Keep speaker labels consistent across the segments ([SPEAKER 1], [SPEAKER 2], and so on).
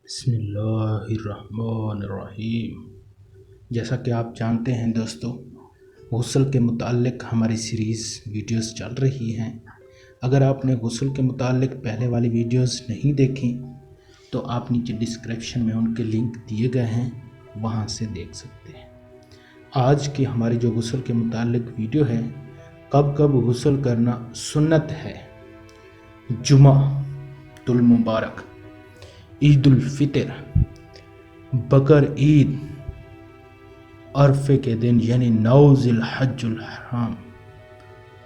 [SPEAKER 1] بسم اللہ الرحمن الرحیم۔ جیسا کہ آپ جانتے ہیں دوستو، غسل کے متعلق ہماری سیریز ویڈیوز چل رہی ہیں۔ اگر آپ نے غسل کے متعلق پہلے والی ویڈیوز نہیں دیکھیں تو آپ نیچے ڈسکرپشن میں ان کے لنک دیے گئے ہیں، وہاں سے دیکھ سکتے ہیں۔ آج کی ہماری جو غسل کے متعلق ویڈیو ہے، کب کب غسل کرنا سنت ہے۔ جمعہ المبارک، عید الفطر، بقر عید، عرفے کے دن یعنی 9 ذی الحج الحرام،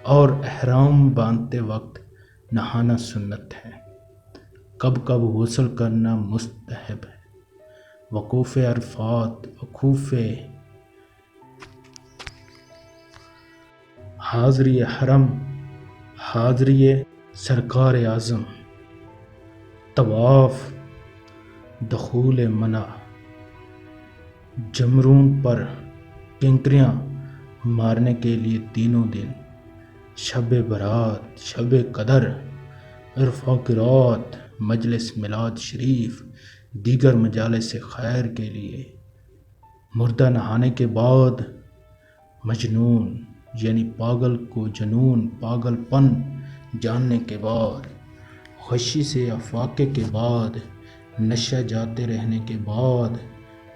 [SPEAKER 1] اور احرام باندھتے وقت نہانا سنت ہے۔ کب کب غسل کرنا مستحب ہے۔ وقوف عرفات، وقوف حاضری حرم، حاضری سرکار اعظم، طواف، دخول منع، جمروں پر کنکریاں مارنے کے لیے تینوں دن، شب برات، شب قدر، عرفہ کی رات، مجلس میلاد شریف، دیگر مجالس خیر کے لیے، مردہ نہانے کے بعد، مجنون یعنی پاگل کو جنون پاگل پن جاننے کے بعد، خوشی سے یا فاقے کے بعد، نشہ جاتے رہنے کے بعد،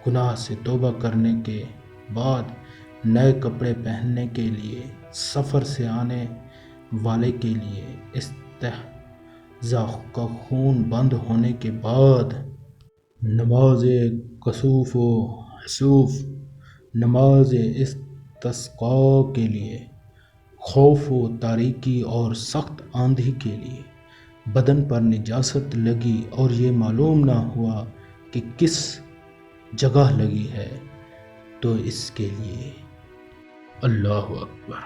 [SPEAKER 1] گناہ سے توبہ کرنے کے بعد، نئے کپڑے پہننے کے لیے، سفر سے آنے والے کے لیے، استحضاء کا خون بند ہونے کے بعد، نماز کسوف و حسوف، نماز استسقاء کے لیے، خوف و تاریکی اور سخت آندھی کے لیے، بدن پر نجاست لگی اور یہ معلوم نہ ہوا کہ کس جگہ لگی ہے تو اس کے لیے۔ اللہ اکبر۔